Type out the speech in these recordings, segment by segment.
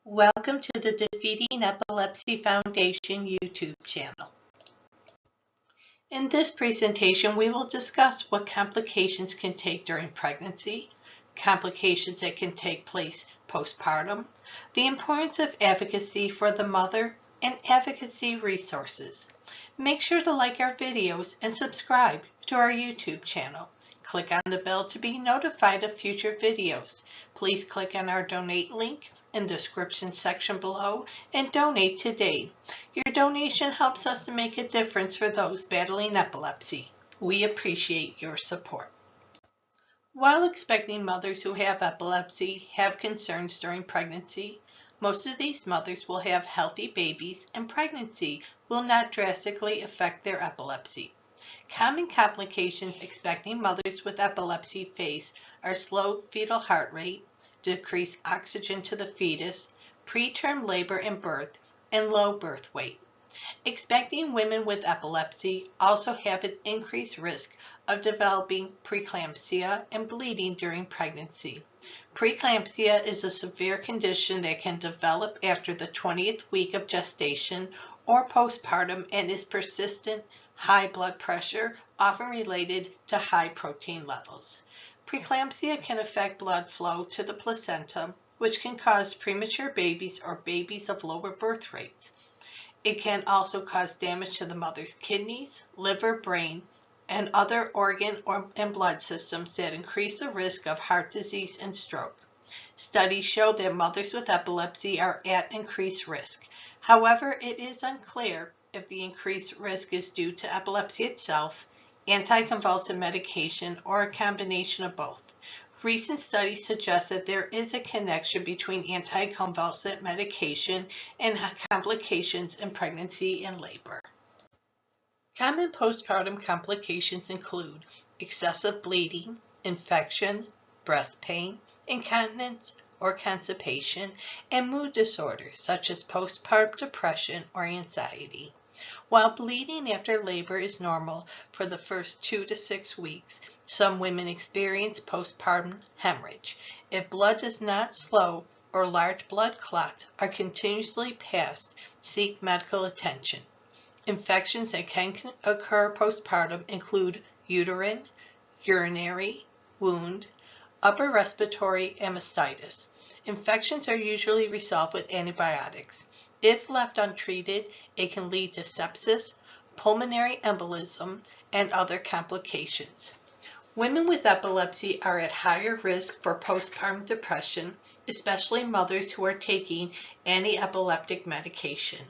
Welcome to the Defeating Epilepsy Foundation YouTube channel. In this presentation, we will discuss what complications can take during pregnancy, complications that can take place postpartum, the importance of advocacy for the mother, and advocacy resources. Make sure to like our videos and subscribe to our YouTube channel. Click on the bell to be notified of future videos. Please click on our donate link in the description section below and donate today. Your donation helps us to make a difference for those battling epilepsy. We appreciate your support. While expecting mothers who have epilepsy have concerns during pregnancy, most of these mothers will have healthy babies and pregnancy will not drastically affect their epilepsy. Common complications expecting mothers with epilepsy face are slow fetal heart rate, decreased oxygen to the fetus, preterm labor and birth, and low birth weight. Expecting women with epilepsy also have an increased risk of developing preeclampsia and bleeding during pregnancy. Preeclampsia is a severe condition that can develop after the 20th week of gestation or postpartum and is persistent high blood pressure, often related to high protein levels. Preeclampsia can affect blood flow to the placenta, which can cause premature babies or babies of lower birth rates. It can also cause damage to the mother's kidneys, liver, brain, and other organ and blood systems that increase the risk of heart disease and stroke. Studies show that mothers with epilepsy are at increased risk. However, it is unclear if the increased risk is due to epilepsy itself, anticonvulsant medication, or a combination of both. Recent studies suggest that there is a connection between anticonvulsant medication and complications in pregnancy and labor. Common postpartum complications include excessive bleeding, infection, breast pain, incontinence or constipation, and mood disorders such as postpartum depression or anxiety. While bleeding after labor is normal for the first 2 to 6 weeks, some women experience postpartum hemorrhage. If blood does not slow or large blood clots are continuously passed, seek medical attention. Infections that can occur postpartum include uterine, urinary, wound, upper respiratory, and mastitis. Infections are usually resolved with antibiotics. If left untreated, it can lead to sepsis, pulmonary embolism, and other complications. Women with epilepsy are at higher risk for postpartum depression, especially mothers who are taking anti-epileptic medication.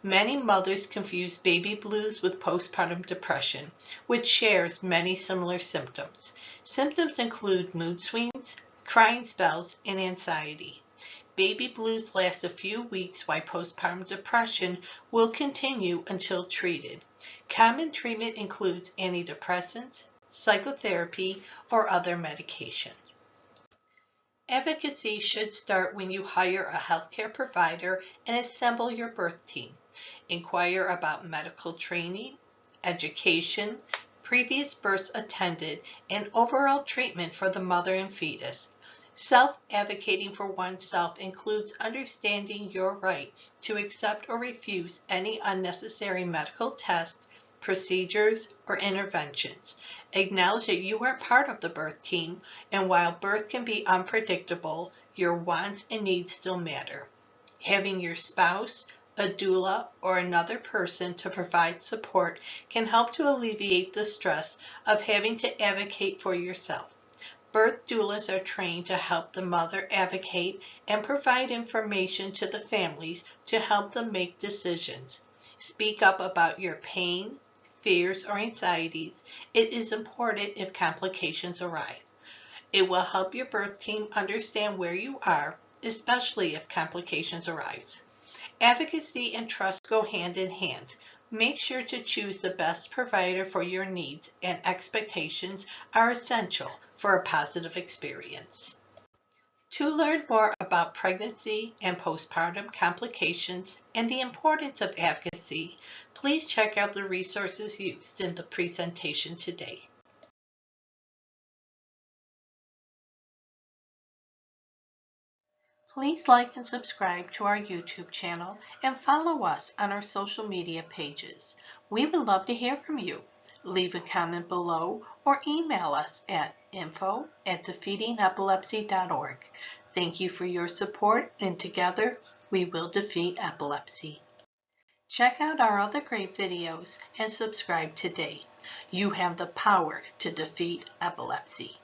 Many mothers confuse baby blues with postpartum depression, which shares many similar symptoms. Symptoms include mood swings, crying spells, and anxiety. Baby blues last a few weeks, while postpartum depression will continue until treated. Common treatment includes antidepressants, psychotherapy, or other medication. Advocacy should start when you hire a healthcare provider and assemble your birth team. Inquire about medical training, education, previous births attended, and overall treatment for the mother and fetus. Self-advocating for oneself includes understanding your right to accept or refuse any unnecessary medical tests, procedures, or interventions. Acknowledge that you are part of the birth team, and while birth can be unpredictable, your wants and needs still matter. Having your spouse, a doula, or another person to provide support can help to alleviate the stress of having to advocate for yourself. Birth doulas are trained to help the mother advocate and provide information to the families to help them make decisions. Speak up about your pain, fears, or anxieties. It is important if complications arise. It will help your birth team understand where you are, especially if complications arise. Advocacy and trust go hand in hand. Make sure to choose the best provider for your needs, and expectations are essential for a positive experience. To learn more about pregnancy and postpartum complications and the importance of advocacy, please check out the resources used in the presentation today. Please like and subscribe to our YouTube channel and follow us on our social media pages. We would love to hear from you. Leave a comment below or email us at info@defeatingepilepsy.org. Thank you for your support, and together we will defeat epilepsy. Check out our other great videos and subscribe today. You have the power to defeat epilepsy.